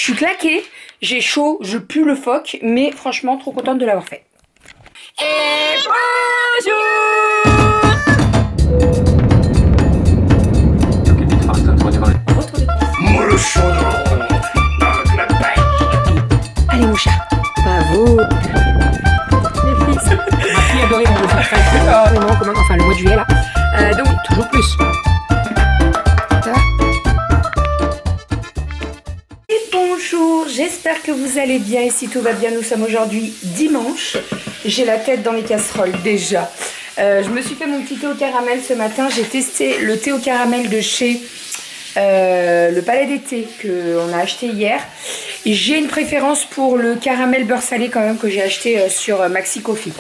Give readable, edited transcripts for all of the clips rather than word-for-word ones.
suis claquée, j'ai chaud, je pue le phoque, mais franchement, trop contente de l'avoir fait. Et bonjour! Allez mon chat, bravo! Les fils. Ma fille adorait mon dessin. Enfin le mois de juillet là. Donc toujours plus. Ça va? Et bonjour, j'espère que vous allez bien et si tout va bien, nous sommes aujourd'hui dimanche. J'ai la tête dans les casseroles déjà. Je me suis fait mon petit thé au caramel ce matin. J'ai testé le thé au caramel de chez le Palais d'été qu'on a acheté hier. J'ai une préférence pour le caramel beurre salé quand même que j'ai acheté sur Maxi Coffee.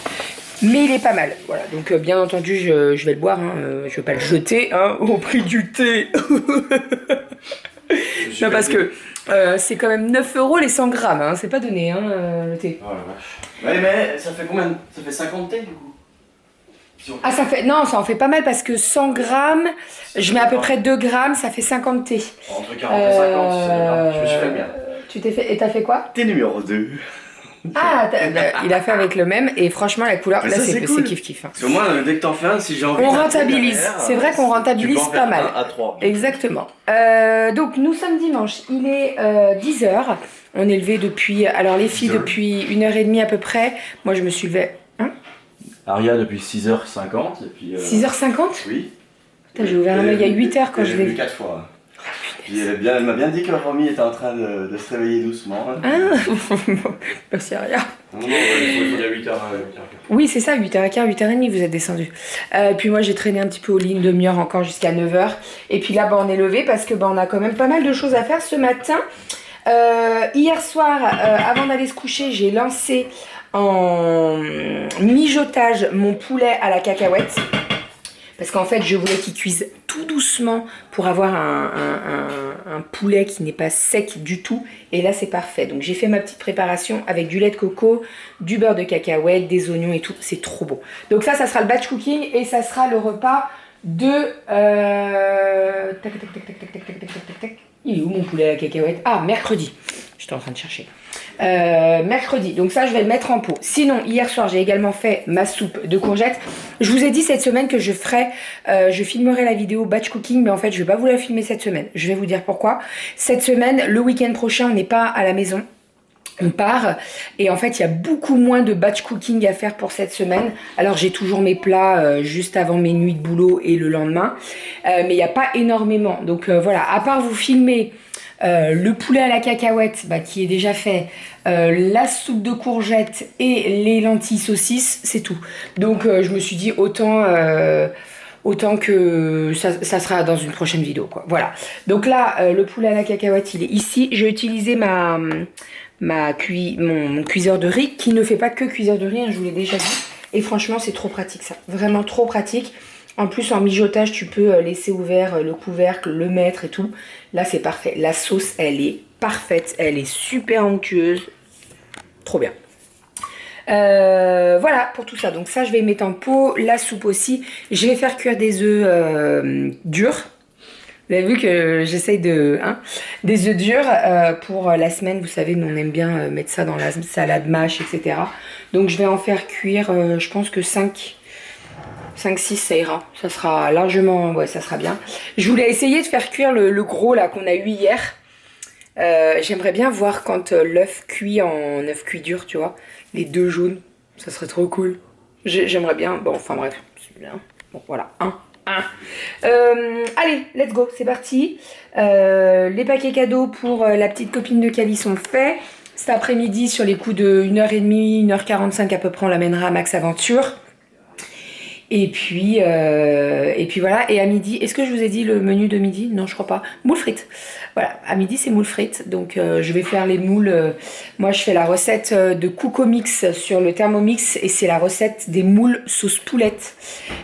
Mais il est pas mal. Voilà, donc bien entendu je vais le boire. Hein. Je vais pas le jeter hein, au prix du thé. Non parce que c'est quand même 9 € les 100 grammes. Hein. C'est pas donné hein, le thé. Oh la vache. Ouais mais ça fait combien? Ça fait 50 thés du coup? Ah ça fait... Non ça en fait pas mal parce que 100 grammes, je mets à peu près 2 grammes, ça fait 50 thés. Entre 40 et 50, je me suis fait bien. Tu t'es fait... Et t'as fait quoi? Thé numéro 2. Ah, il a fait avec le même et franchement la couleur, là c'est cool. kiff kiff. Hein. Parce que moi dès que t'en fais un, si j'ai envie... On rentabilise, c'est vrai qu'on rentabilise pas mal. À 3. Exactement. Donc nous sommes dimanche, il est 10h. On est levé depuis, alors les filles depuis 1h30 à peu près. Moi je me suis levée... Hein? Aria depuis 6h50 et puis... 6h50? Oui. J'ai ouvert un œil il y a 8h quand je l'ai vu. 4 fois. Puis elle m'a bien dit que Romy était en train de se réveiller doucement. Ah, merci Aria. Non, il faut dire 8h. Oui, c'est ça, 8h15, 8h30, vous êtes descendu. Puis moi, j'ai traîné un petit peu au lit, une demi-heure encore jusqu'à 9h. Et puis là, bah, on est levé parce que bah, on a quand même pas mal de choses à faire ce matin. Hier soir, avant d'aller se coucher, j'ai lancé en mijotage mon poulet à la cacahuète. Parce qu'en fait, je voulais qu'il cuise tout doucement pour avoir un poulet qui n'est pas sec du tout. Et là, c'est parfait. Donc, j'ai fait ma petite préparation avec du lait de coco, du beurre de cacahuète, des oignons et tout. C'est trop beau. Donc ça sera le batch cooking et ça sera le repas de... Il est où mon poulet à la cacahuète? Ah, mercredi. J'étais en train de chercher. Mercredi, donc ça je vais le mettre en pot. Sinon hier soir j'ai également fait ma soupe de courgettes. Je vous ai dit cette semaine que je filmerai la vidéo batch cooking, mais en fait je vais pas vous la filmer cette semaine. Je vais vous dire pourquoi. Cette semaine, le week-end prochain, on n'est pas à la maison. On part et en fait il y a beaucoup moins de batch cooking à faire pour cette semaine. Alors j'ai toujours mes plats juste avant mes nuits de boulot et le lendemain, mais il n'y a pas énormément. Donc voilà, à part vous filmer le poulet à la cacahuète bah, qui est déjà fait, la soupe de courgettes et les lentilles saucisses, c'est tout. Donc je me suis dit autant que ça sera dans une prochaine vidéo quoi. Voilà. Donc là le poulet à la cacahuète il est ici. J'ai utilisé mon cuiseur de riz qui ne fait pas que cuiseur de riz, hein, je vous l'ai déjà dit. Et franchement c'est trop pratique ça. Vraiment trop pratique. En plus, en mijotage, tu peux laisser ouvert le couvercle, le mettre et tout. Là, c'est parfait. La sauce, elle est parfaite. Elle est super onctueuse. Trop bien. Voilà pour tout ça. Donc ça, je vais mettre en pot. La soupe aussi. Je vais faire cuire des œufs durs. Vous avez vu que j'essaye de... Hein, des œufs durs pour la semaine. Vous savez, nous, on aime bien mettre ça dans la salade mâche, etc. Donc, je vais en faire cuire, je pense que 5-6 ça ira, ça sera largement, ouais ça sera bien. Je voulais essayer de faire cuire le gros là qu'on a eu hier. J'aimerais bien voir quand l'œuf cuit en œuf cuit dur, tu vois. Les deux jaunes, ça serait trop cool. J'aimerais bien, bon enfin bref, c'est bien. Bon voilà, allez, let's go, c'est parti. Les paquets cadeaux pour la petite copine de Cali sont faits. Cet après-midi, sur les coups de 1h30, 1h45 à peu près, on l'amènera à Max Aventure. Et puis voilà, et à midi, est-ce que je vous ai dit le menu de midi? Non, je crois pas. Moules frites. Voilà, à midi c'est moules frites, donc je vais faire les moules. Moi je fais la recette de Coco Mix sur le Thermomix et c'est la recette des moules sauce poulette.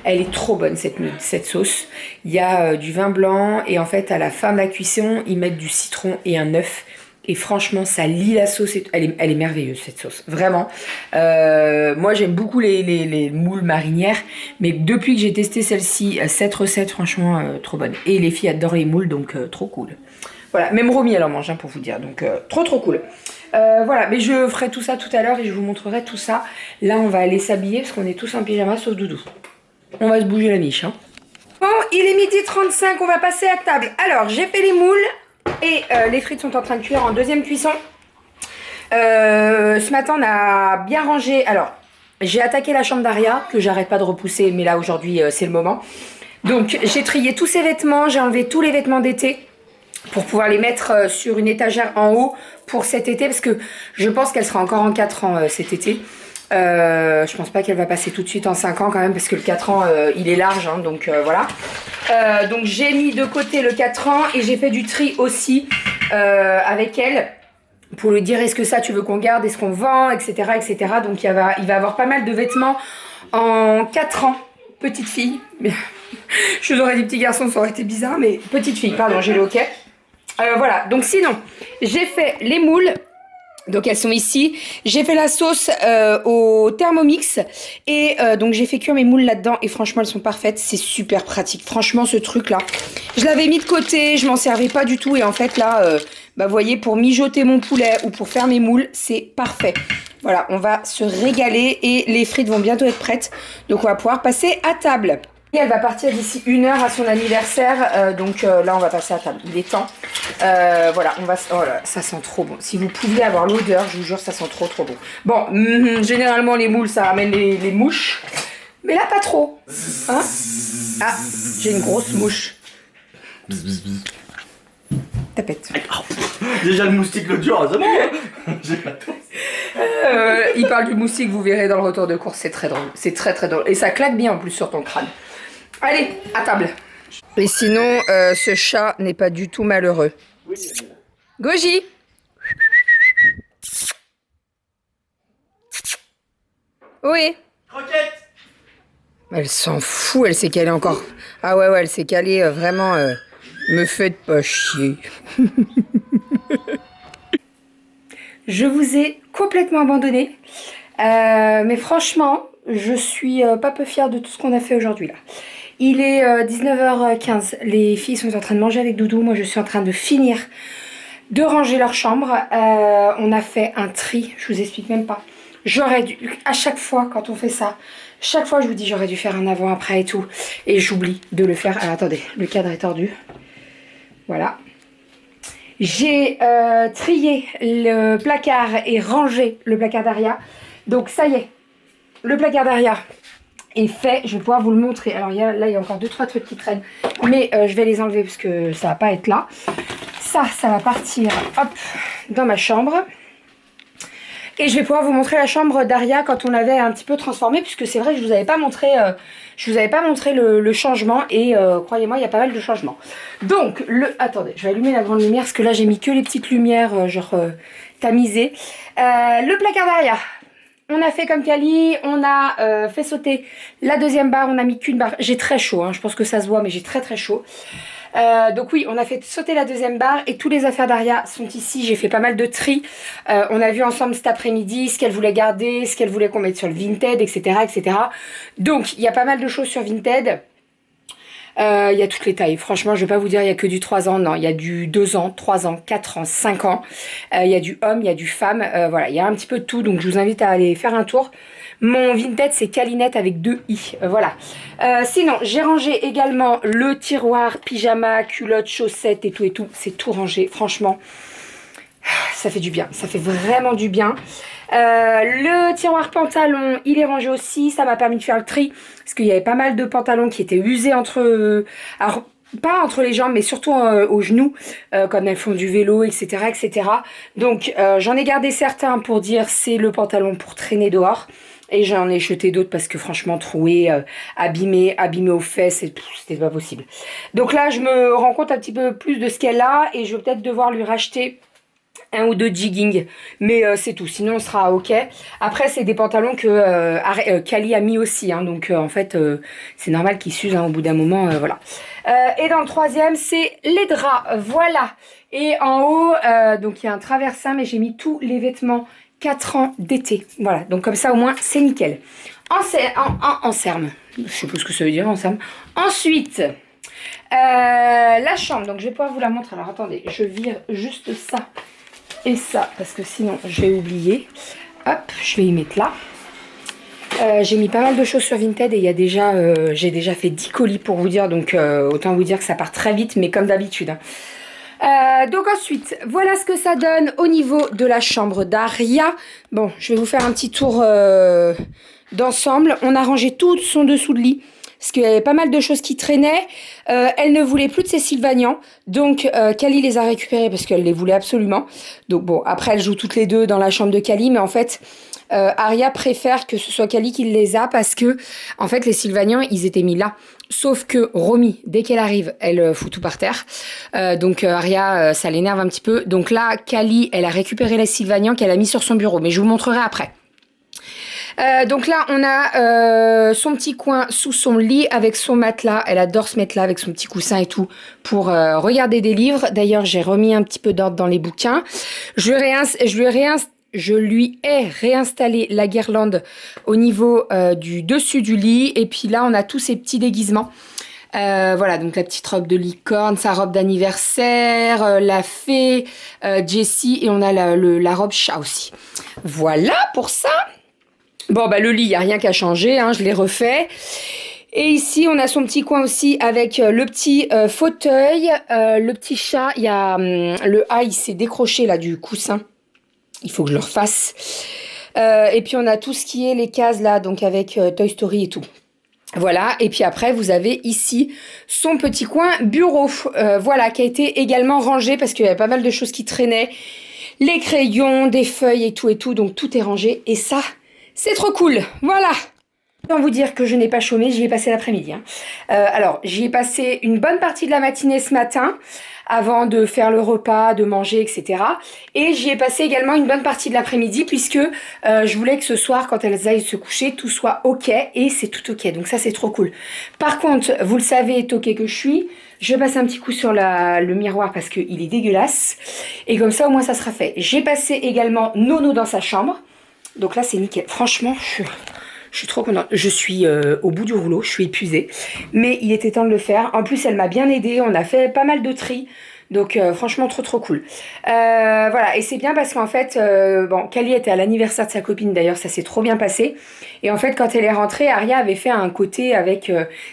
Elle est trop bonne cette sauce. Il y a du vin blanc et en fait à la fin de la cuisson, ils mettent du citron et un œuf. Et franchement, ça lie la sauce. Elle est merveilleuse, cette sauce. Vraiment. Moi, j'aime beaucoup les moules marinières. Mais depuis que j'ai testé celle-ci, cette recette, franchement, trop bonne. Et les filles adorent les moules, donc trop cool. Voilà, même Romy elle en mange, hein, pour vous dire. Donc trop cool. Voilà, mais je ferai tout ça tout à l'heure et je vous montrerai tout ça. Là, on va aller s'habiller parce qu'on est tous en pyjama sauf Doudou. On va se bouger la niche, hein. Bon, il est 12h35, on va passer à table. Alors, j'ai fait les moules et les frites sont en train de cuire en deuxième cuisson. Ce matin, on a bien rangé. Alors, j'ai attaqué la chambre d'Aria, que j'arrête pas de repousser, mais là, aujourd'hui, c'est le moment. Donc, j'ai trié tous ses vêtements, j'ai enlevé tous les vêtements d'été pour pouvoir les mettre sur une étagère en haut pour cet été, parce que je pense qu'elle sera encore en 4 ans cet été. Je pense pas qu'elle va passer tout de suite en 5 ans quand même, parce que le 4 ans il est large, hein, donc voilà. Donc j'ai mis de côté le 4 ans et j'ai fait du tri aussi avec elle pour lui dire est-ce que ça tu veux qu'on garde, est-ce qu'on vend, etc. etc. Donc il va avoir pas mal de vêtements en 4 ans, petite fille. Je vous aurais dit petit garçon, ça aurait été bizarre, mais petite fille, pardon, j'ai le hockey. Voilà, donc sinon j'ai fait les moules. Donc elles sont ici. J'ai fait la sauce au Thermomix et donc j'ai fait cuire mes moules là-dedans et franchement elles sont parfaites. C'est super pratique. Franchement ce truc là, je l'avais mis de côté, je m'en servais pas du tout et en fait là, vous voyez, pour mijoter mon poulet ou pour faire mes moules, c'est parfait. Voilà, on va se régaler et les frites vont bientôt être prêtes. Donc on va pouvoir passer à table. Et elle va partir d'ici 1 heure à son anniversaire, donc là on va passer à table, il est temps. Voilà, on va... Oh là, ça sent trop bon. Si vous pouviez avoir l'odeur, je vous jure, ça sent trop bon. Bon, généralement les moules, ça ramène les mouches, mais là pas trop. Hein? Ah, j'ai une grosse mouche. Tapette. Déjà le moustique l'autre jour, c'est bon. J'ai pas tout. Il parle du moustique, vous verrez dans le retour de course, c'est très drôle. C'est très drôle. Et ça claque bien en plus sur ton crâne. Allez, à table. Et sinon, ce chat n'est pas du tout malheureux. Oui. Goji. Oui. Croquette. Elle s'en fout, elle s'est calée encore. Ah ouais, elle s'est calée vraiment... me faites pas chier. Je vous ai complètement abandonné. Mais franchement, je suis pas peu fière de tout ce qu'on a fait aujourd'hui là. Il est 19h15. Les filles sont en train de manger avec Doudou. Moi, je suis en train de finir de ranger leur chambre. On a fait un tri. Je vous explique même pas. J'aurais dû... À chaque fois, quand on fait ça, chaque fois, je vous dis, j'aurais dû faire un avant-après et tout. Et j'oublie de le faire. Alors, attendez, le cadre est tordu. Voilà. J'ai trié le placard et rangé le placard d'Aria. Donc ça y est, le placard d'Aria est fait. Je vais pouvoir vous le montrer. Alors là, il y a encore 2-3 trucs qui traînent. Mais je vais les enlever parce que ça va pas être là. Ça va partir hop, dans ma chambre. Et je vais pouvoir vous montrer la chambre d'Aria quand on l'avait un petit peu transformée. Puisque c'est vrai que je vous avais pas montré... le changement et croyez-moi, il y a pas mal de changements. Donc, attendez, je vais allumer la grande lumière parce que là, j'ai mis que les petites lumières tamisées. Le placard d'Aria, on a fait comme Kali, on a fait sauter la deuxième barre, on a mis qu'une barre. J'ai très chaud, hein, je pense que ça se voit, mais j'ai très chaud. Donc oui, on a fait sauter la deuxième barre et tous les affaires d'Aria sont ici. J'ai fait pas mal de tri. On a vu ensemble cet après-midi ce qu'elle voulait garder, ce qu'elle voulait qu'on mette sur le Vinted, etc. etc. Donc il y a pas mal de choses sur Vinted. Il y a toutes les tailles. Franchement, je vais pas vous dire il y a que du 3 ans. Non, il y a du 2 ans, 3 ans, 4 ans, 5 ans. Il y a du homme, il y a du femme. Voilà, il y a un petit peu de tout. Donc je vous invite à aller faire un tour. Mon Vinted, c'est Calinette avec 2 i. Voilà. Sinon, j'ai rangé également le tiroir, pyjama, culottes, chaussettes et tout. C'est tout rangé. Franchement, ça fait du bien. Ça fait vraiment du bien. Le tiroir pantalon, il est rangé aussi. Ça m'a permis de faire le tri. Parce qu'il y avait pas mal de pantalons qui étaient usés alors, pas entre les jambes, mais surtout aux genoux, comme elles font du vélo, etc. etc. Donc, j'en ai gardé certains pour dire c'est le pantalon pour traîner dehors. Et j'en ai jeté d'autres parce que franchement troué, abîmé aux fesses, c'était pas possible. Donc là je me rends compte un petit peu plus de ce qu'elle a et je vais peut-être devoir lui racheter 1 ou 2 jeggings. Mais c'est tout, sinon on sera ok. Après c'est des pantalons que Kali a mis aussi, hein, donc en fait c'est normal qu'ils s'usent hein, au bout d'un moment, voilà. Et dans le troisième c'est les draps, voilà. Et en haut, donc il y a un traversin mais j'ai mis tous les vêtements 4 ans d'été. Voilà, donc comme ça au moins c'est nickel. En cerme, je sais pas ce que ça veut dire en cerme. Ensuite, La chambre, donc je vais pouvoir vous la montrer. Alors attendez, je vire juste ça et ça, parce que sinon je vais oublier. Hop, je vais y mettre là. J'ai mis pas mal de choses sur Vinted et il y a déjà, j'ai déjà fait 10 colis pour vous dire, donc autant vous dire que ça part très vite, mais comme d'habitude. Donc ensuite, voilà ce que ça donne au niveau de la chambre d'Aria. Bon, je vais vous faire un petit tour d'ensemble. On a rangé tout son dessous de lit, parce qu'il y avait pas mal de choses qui traînaient. Elle ne voulait plus de ses Sylvanians, donc Kali les a récupérés parce qu'elle les voulait absolument. Donc bon, après elles jouent toutes les deux dans la chambre de Kali, mais en fait... Aria préfère que ce soit Kali qui les a parce que en fait les Sylvanians ils étaient mis là, sauf que Romy dès qu'elle arrive elle fout tout par terre, donc Aria ça l'énerve un petit peu, donc là Kali elle a récupéré les Sylvanians qu'elle a mis sur son bureau, mais je vous montrerai après. Donc là on a son petit coin sous son lit avec son matelas, elle adore se mettre là avec son petit coussin et tout pour regarder des livres. D'ailleurs j'ai remis un petit peu d'ordre dans les bouquins, je lui ai réinstallé la guirlande au niveau du dessus du lit. Et puis là, on a tous ces petits déguisements. Voilà, donc la petite robe de licorne, sa robe d'anniversaire, la fée, Jessie. Et on a la robe chat aussi. Voilà pour ça. Bon, bah le lit, il n'y a rien qu'à changer. Hein, je l'ai refait. Et ici, on a son petit coin aussi avec le petit fauteuil. Le petit chat, il y a le A, il s'est décroché là du coussin. Il faut que je le refasse. Et puis, on a tout ce qui est les cases là, donc avec Toy Story et tout. Voilà. Et puis après, vous avez ici son petit coin bureau. Voilà, qui a été également rangé parce qu'il y avait pas mal de choses qui traînaient. Les crayons, des feuilles et tout. Donc, tout est rangé. Et ça, c'est trop cool. Voilà. Sans vous dire que je n'ai pas chômé, j'y ai passé l'après-midi. Hein. Alors, j'y ai passé une bonne partie de la matinée ce matin, avant de faire le repas, de manger, etc. Et j'y ai passé également une bonne partie de l'après-midi, puisque je voulais que ce soir, quand elles aillent se coucher, tout soit ok, et c'est tout ok. Donc ça, c'est trop cool. Par contre, vous le savez, toqué que je suis, je passe un petit coup sur le miroir parce qu'il est dégueulasse. Et comme ça, au moins, ça sera fait. J'ai passé également Nono dans sa chambre. Donc là, c'est nickel. Franchement, je suis trop contente. Je suis au bout du rouleau, je suis épuisée. Mais il était temps de le faire. En plus, elle m'a bien aidée. On a fait pas mal de tri. Donc franchement, trop cool. Voilà, et c'est bien parce qu'en fait, bon, Kali était à l'anniversaire de sa copine. D'ailleurs, ça s'est trop bien passé. Et en fait, quand elle est rentrée, Aria avait fait un côté avec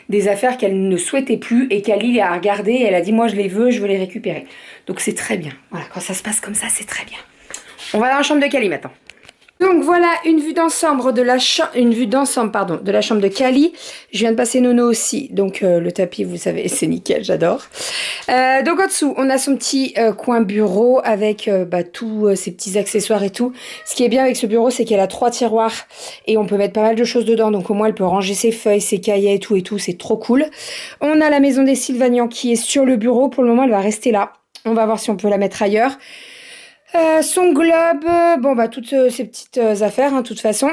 des affaires qu'elle ne souhaitait plus. Et Kali a regardé et elle a dit, moi, je les veux, je veux les récupérer. Donc c'est très bien. Voilà, quand ça se passe comme ça, c'est très bien. On va dans la chambre de Kali maintenant. Donc voilà une vue d'ensemble de la chambre de Kali. Je viens de passer Nono aussi, donc le tapis vous savez c'est nickel, j'adore. Donc en dessous on a son petit coin bureau avec tous ses petits accessoires et tout. Ce qui est bien avec ce bureau c'est qu'elle a 3 tiroirs et on peut mettre pas mal de choses dedans, donc au moins elle peut ranger ses feuilles, ses cahiers et tout, c'est trop cool. On a la maison des Sylvanians qui est sur le bureau, pour le moment elle va rester là. On va voir si on peut la mettre ailleurs. Son globe, bon toutes ces petites affaires, de toute façon.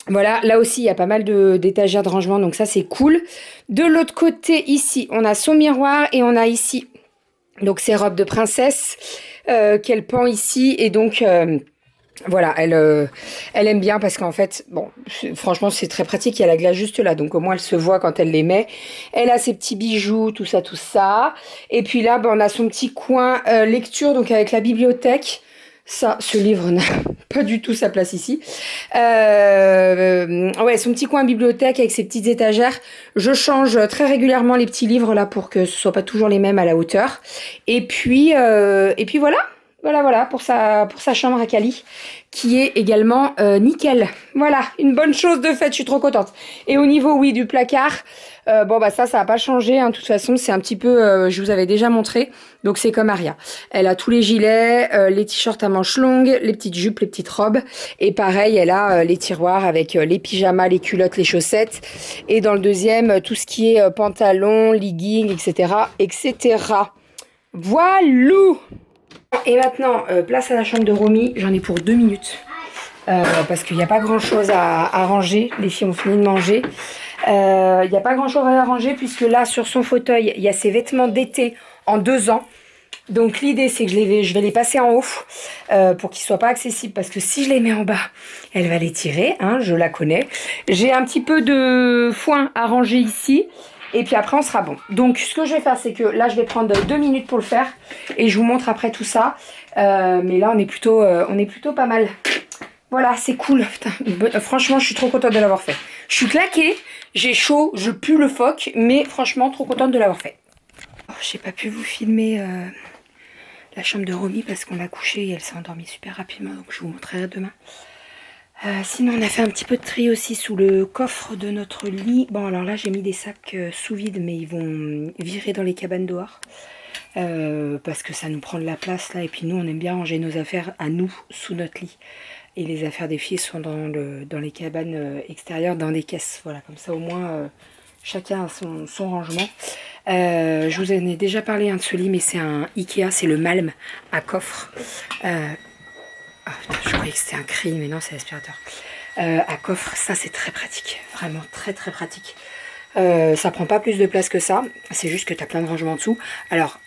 Voilà, là aussi il y a pas mal d'étagères de rangement, donc ça c'est cool. De l'autre côté ici, on a son miroir et on a ici donc ses robes de princesse qu'elle pend ici et donc voilà, elle aime bien parce qu'en fait, bon, franchement c'est très pratique, il y a la glace juste là, donc au moins elle se voit quand elle les met. Elle a ses petits bijoux, tout ça. Et puis là, on a son petit coin lecture, donc avec la bibliothèque. Ça, ce livre n'a pas du tout sa place ici. Ouais, son petit coin bibliothèque avec ses petites étagères. Je change très régulièrement les petits livres là pour que ce soit pas toujours les mêmes à la hauteur. Et puis voilà. Voilà pour sa chambre à Kali qui est également nickel. Voilà, une bonne chose de fait, je suis trop contente. Et au niveau oui du placard, ça va pas changer, de toute façon c'est un petit peu, je vous avais déjà montré, donc c'est comme Aria. Elle a tous les gilets, les t-shirts à manches longues, les petites jupes, les petites robes, et pareil elle a les tiroirs avec les pyjamas, les culottes, les chaussettes, et dans le deuxième tout ce qui est pantalon, legging, etc. Voilou. Et maintenant, place à la chambre de Romy, j'en ai pour 2 minutes. Parce qu'il n'y a pas grand chose à ranger, les filles ont fini de manger. Il n'y a pas grand chose à ranger puisque là, sur son fauteuil, il y a ses vêtements d'été en 2 ans. Donc l'idée, c'est que je vais les passer en haut pour qu'ils ne soient pas accessibles. Parce que si je les mets en bas, elle va les tirer, je la connais. J'ai un petit peu de foin à ranger ici. Et puis après, on sera bon. Donc, ce que je vais faire, c'est que là, je vais prendre 2 minutes pour le faire. Et je vous montre après tout ça. Mais là, on est plutôt pas mal. Voilà, c'est cool. Putain, franchement, je suis trop contente de l'avoir fait. Je suis claquée, j'ai chaud, je pue le phoque. Mais franchement, trop contente de l'avoir fait. Oh, j'ai pas pu vous filmer la chambre de Romy parce qu'on l'a couchée et elle s'est endormie super rapidement. Donc, je vous montrerai demain. Sinon on a fait un petit peu de tri aussi sous le coffre de notre lit. Bon alors là j'ai mis des sacs sous vide mais ils vont virer dans les cabanes dehors. Parce que ça nous prend de la place là et puis nous on aime bien ranger nos affaires à nous sous notre lit. Et les affaires des filles sont dans les cabanes extérieures, dans des caisses. Voilà, comme ça au moins chacun a son rangement. Je vous en ai déjà parlé de ce lit mais c'est un Ikea, c'est le Malm à coffre. Ah, putain, je croyais que c'était un cri, mais non, c'est l'aspirateur. À coffre, ça c'est très pratique. Vraiment très très pratique. Ça prend pas plus de place que ça. C'est juste que tu as plein de rangements en dessous. Alors,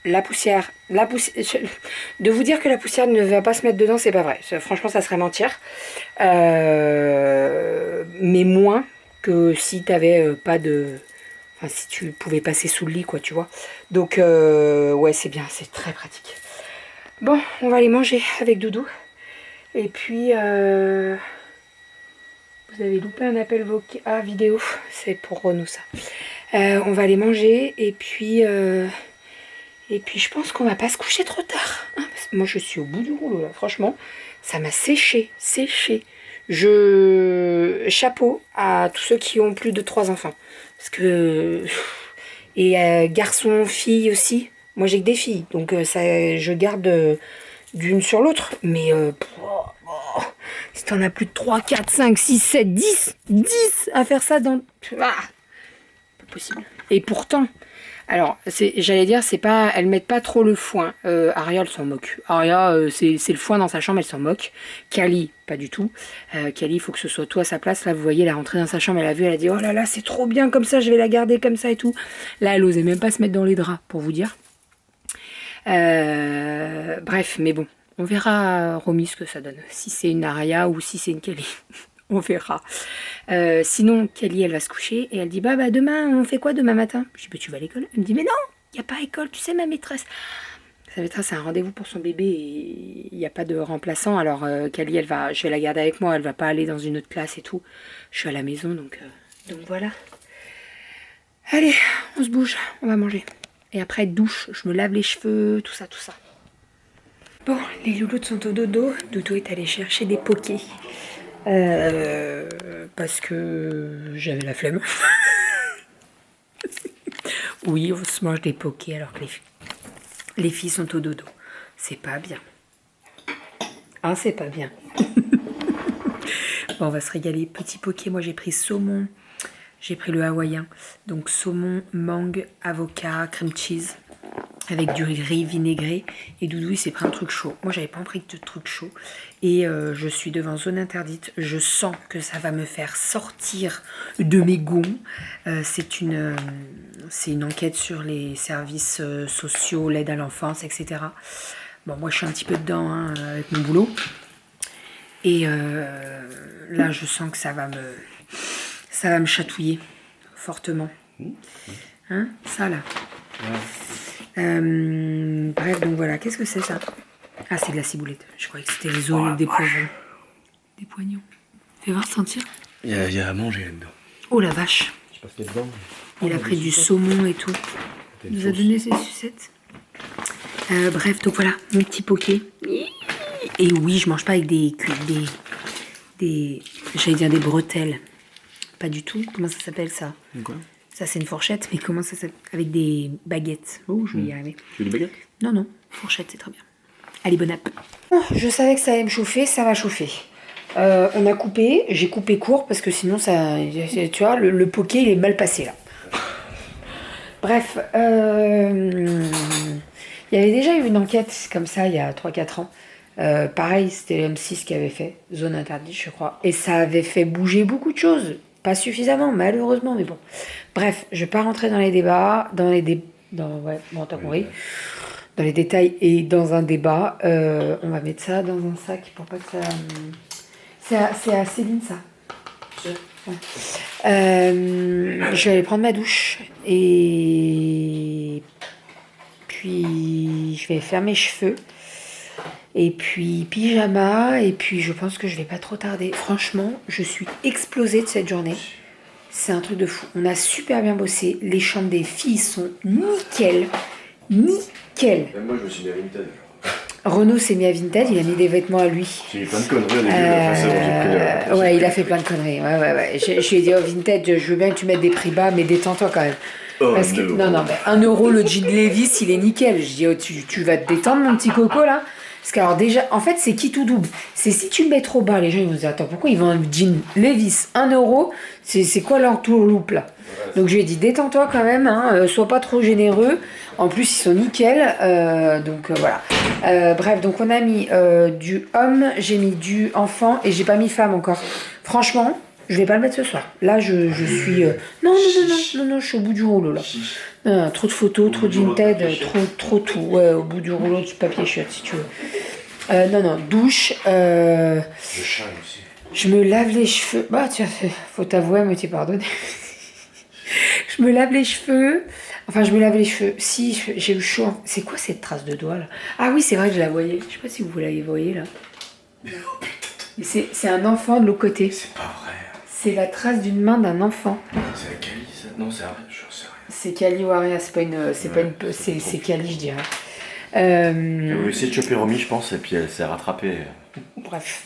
la poussière... De vous dire que la poussière ne va pas se mettre dedans, c'est pas vrai. Franchement, ça serait mentir. Mais moins que si tu n'avais pas de... Enfin, si tu pouvais passer sous le lit, quoi, tu vois. Donc, ouais, c'est bien, c'est très pratique. Bon, on va aller manger avec Doudou. Et puis, vous avez loupé un appel vocal vidéo, c'est pour Renaud ça. On va aller manger et puis je pense qu'on va pas se coucher trop tard. Hein, parce que moi je suis au bout du rouleau là, franchement, ça m'a séché. Chapeau à tous ceux qui ont plus de 3 enfants. Parce que... Et garçons, filles aussi. Moi j'ai que des filles, donc je garde... d'une sur l'autre, mais si t'en as plus de 3, 4, 5, 6, 7, 10 à faire ça dans... pas possible. Et pourtant, alors, j'allais dire, c'est pas, elles mettent pas trop le foin. Aria, elle s'en moque. Aria, c'est le foin dans sa chambre, elle s'en moque. Kali, pas du tout. Kali, il faut que ce soit toi à sa place. Là, vous voyez, elle est rentrée dans sa chambre, elle a vu, elle a dit, oh là là, c'est trop bien comme ça, je vais la garder comme ça et tout. Là, elle osait même pas se mettre dans les draps, pour vous dire. Bref, mais bon, on verra Romy ce que ça donne. Si c'est une Aria ou si c'est une Kelly. On verra. Sinon, Kelly, elle va se coucher et elle dit bah demain, on fait quoi demain matin? Je dis bah tu vas à l'école. Elle me dit mais non, il n'y a pas école, tu sais ma maîtresse. Sa maîtresse a un rendez-vous pour son bébé et il n'y a pas de remplaçant. Alors Kelly, je vais la garder avec moi, elle va pas aller dans une autre classe et tout. Je suis à la maison donc voilà. Allez, on se bouge, on va manger. Et après, douche, je me lave les cheveux, tout ça. Bon, les louloutes sont au dodo. Doudou est allé chercher des pokés. Parce que j'avais la flemme. Oui, on se mange des pokés alors que les filles sont au dodo. C'est pas bien. Hein, c'est pas bien. Bon, on va se régaler. Petit poké, moi j'ai pris saumon. J'ai pris le hawaïen. Donc saumon, mangue, avocat, crème cheese. Avec du riz vinaigré. Et Doudou, il s'est pris un truc chaud. Moi, j'avais pas pris de truc chaud. Et je suis devant zone interdite. Je sens que ça va me faire sortir de mes gonds. C'est une enquête sur les services sociaux, l'aide à l'enfance, etc. Bon, moi, je suis un petit peu dedans hein, avec mon boulot. Et là, je sens que ça va me chatouiller fortement. Hein, ça, là. Ouais. Bref, donc voilà, qu'est-ce que c'est ça? Ah, c'est de la ciboulette. Je croyais que c'était les os des poivrons. Des poignons. Fais voir, sentir. Il y a à manger là-dedans. Oh la vache. Je sais pas ce qu'il y a dedans. Il a pris du saumon et tout. Il nous a donné ses sucettes. Bref, donc voilà, mon petit poké. Et oui, je mange pas avec j'allais dire des bretelles. Pas du tout. Comment ça s'appelle ça? Quoi? Ça, c'est une fourchette, mais comment ça s'appelle? Avec des baguettes. Oh, je vais y arriver. Tu veux des baguettes? Non, fourchette, c'est très bien. Allez, bon app. Oh, je savais que ça allait me chauffer, ça va chauffer. On a coupé, j'ai coupé court parce que sinon, ça, tu vois, le poké, il est mal passé là. Bref, il y avait déjà eu une enquête comme ça il y a 3-4 ans. Pareil, c'était M6 qui avait fait, zone interdite, je crois. Et ça avait fait bouger beaucoup de choses. Pas suffisamment, malheureusement, mais bon. Bref, je vais pas rentrer dans les débats, t'as compris. Dans les détails et dans un débat. On va mettre ça dans un sac pour pas que ça... C'est à Céline, ça. Je vais aller prendre ma douche et puis je vais faire mes cheveux et puis pyjama et puis je pense que je vais pas trop tarder. Franchement, je suis explosée de cette journée. C'est un truc de fou. On a super bien bossé. Les chambres des filles sont nickel. Nickel. Même moi, je me suis mis à Vinted. Renaud s'est mis à Vinted, il a mis des vêtements à lui. J'ai eu plein de conneries au début. C'est bon, j'ai pris ouais, il a fait plein de conneries. Ouais. Je lui ai dit, oh Vinted, je veux bien que tu mettes des prix bas, mais détends-toi quand même. Oh, Parce que, non, mais 1 euro le jean Levi's, il est nickel. Je dis, oh, tu vas te détendre, mon petit coco, là. Parce que, alors, déjà, en fait, c'est qui tout double. C'est si tu le mets trop bas, les gens, ils vont se dire, attends, pourquoi ils vendent un jean Levi's 1 euro? C'est quoi leur tourloupe, là? Donc, je lui ai dit, détends-toi quand même, hein, sois pas trop généreux. En plus, ils sont nickel. Donc, voilà. Bref, donc, on a mis du homme, j'ai mis du enfant et j'ai pas mis femme encore. Franchement, je vais pas le mettre ce soir. Là, je suis. Non, je suis au bout du rouleau, là. Non, trop de photos, trop de Vinted, trop tout. Ouais, au bout du rouleau du papier chiotte, si tu veux. Non, douche. Le chat aussi. Je me lave les cheveux. Bah, tiens, faut t'avouer, mais t'es pardonné. Je me lave les cheveux. Enfin, je me lave les cheveux. Si, j'ai eu chaud. C'est quoi cette trace de doigt, là? Ah oui, c'est vrai que je la voyais. Je sais pas si vous la voyez, là. C'est un enfant de l'autre côté. C'est pas vrai. C'est la trace d'une main d'un enfant. C'est la Cali, ça? Non, c'est Aria, je sais rien. C'est Cali ou Aria, c'est pas une. C'est Cali, je dirais. Elle voulait essayer de choper Romy, je pense, et puis elle s'est rattrapée. Bref.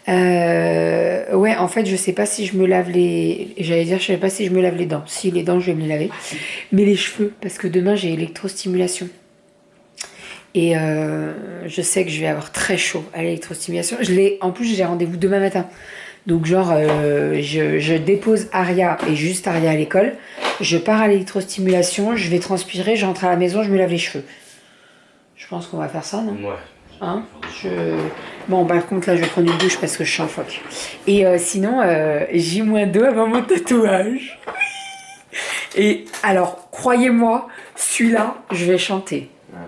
Ouais, en fait, je sais pas si je me lave les. J'allais dire, je sais pas si je me lave les dents. Si, les dents, je vais me les laver. Mais les cheveux, parce que demain, j'ai électrostimulation. Et je sais que je vais avoir très chaud à l'électrostimulation. En plus, j'ai rendez-vous demain matin. Donc, genre, je dépose Aria et juste Aria à l'école. Je pars à l'électrostimulation, je vais transpirer, je rentre à la maison, je me lave les cheveux. Je pense qu'on va faire ça, non? Ouais. Hein? Bon, par contre, là, je vais prendre une douche parce que je suis en phoque. Et sinon, J-2 avant mon tatouage. Et alors, croyez-moi, celui-là, je vais chanter. Ouais.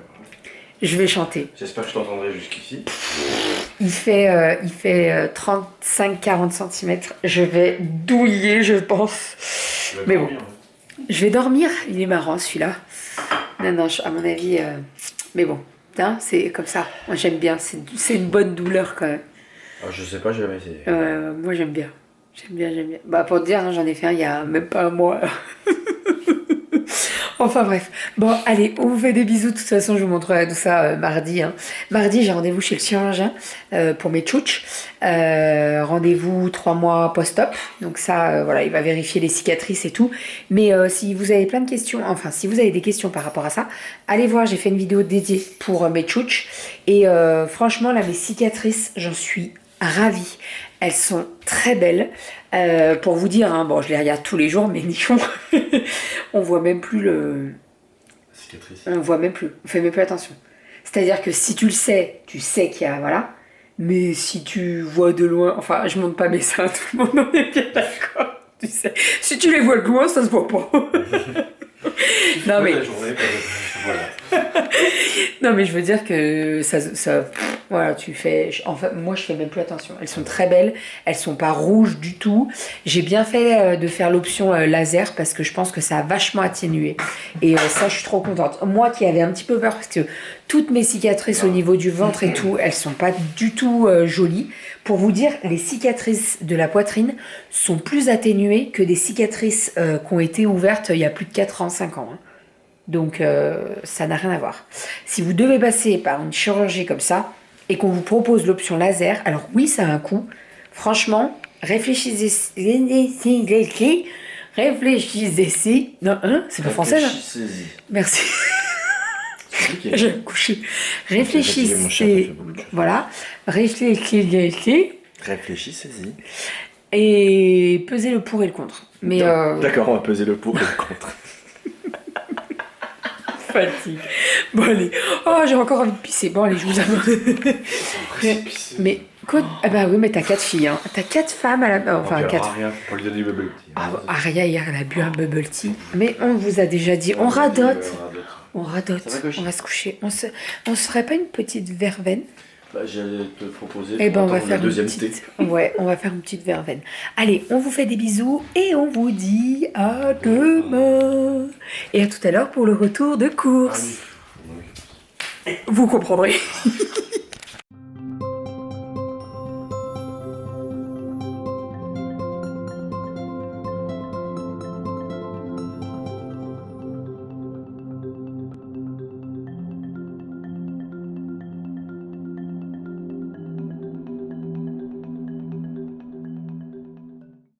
Je vais chanter. J'espère que je t'entendrai jusqu'ici. Il fait 35-40 cm. Je vais douiller, je pense. Mais bon, je vais dormir. Il est marrant, celui-là. Non, à mon avis... Mais bon, hein, c'est comme ça. Moi, j'aime bien. C'est une bonne douleur, quand même. Ah, je sais pas, j'ai jamais essayé. Moi, j'aime bien. J'aime bien. Bah, pour te dire, hein, j'en ai fait un il y a même pas un mois. Enfin bref, bon allez, on vous fait des bisous, de toute façon je vous montrerai tout ça mardi. Mardi j'ai rendez-vous chez le chirurgien pour mes tchouches, rendez-vous 3 mois post-op, donc ça voilà, il va vérifier les cicatrices et tout, mais si vous avez plein de questions, enfin si vous avez des questions par rapport à ça, allez voir, j'ai fait une vidéo dédiée pour mes tchouches, et franchement là mes cicatrices, j'en suis ravie. Elles sont très belles. Pour vous dire, hein, bon, je les regarde tous les jours, mes nichons. On voit même plus le... Cicatrice. On voit même plus. On fait même plus attention. C'est-à-dire que si tu le sais, tu sais qu'il y a... Voilà. Mais si tu vois de loin... Enfin, je montre pas mes seins, tout le monde en est bien d'accord. Tu sais. Si tu les vois de loin, ça se voit pas. Non mais... Voilà. Non mais je veux dire que ça voilà, tu fais, enfin moi je fais même plus attention, elles sont très belles, elles sont pas rouges du tout. J'ai bien fait de faire l'option laser parce que je pense que ça a vachement atténué et ça je suis trop contente. Moi qui avais un petit peu peur parce que toutes mes cicatrices au niveau du ventre et tout, elles sont pas du tout jolies. Pour vous dire, les cicatrices de la poitrine sont plus atténuées que des cicatrices qui ont été ouvertes il y a plus de 4 ans, 5 ans. Hein. Donc ça n'a rien à voir. Si vous devez passer par une chirurgie comme ça et qu'on vous propose l'option laser, alors oui ça a un coût. Franchement, réfléchissez. Non, hein, c'est pas français là. Merci. Je vais me coucher. Réfléchissez. Voilà. Réfléchissez. Réfléchissez-y. Et pesez le pour et le contre. Mais D'accord, on va peser le pour et le contre. Fatigue. Bon allez. Oh, j'ai encore envie de pisser. Bon allez, je vous abandonne. Mais quoi? Ah bah oui, mais t'as 4 filles. Hein. T'as 4 femmes à la... Enfin, 4. Aria, pour lui donner du bubble tea. Ah, Aria, hier, elle a bu un bubble tea. Mais on vous a déjà dit, on radote. On radote. On va se coucher. On se ferait pas une petite verveine? Bah, j'allais te proposer Eh ben, on va le faire une deuxième petite... thé. Ouais, on va faire une petite verveine. Allez, on vous fait des bisous et on vous dit à demain. Et à tout à l'heure pour le retour de course. Ah oui. Vous comprendrez.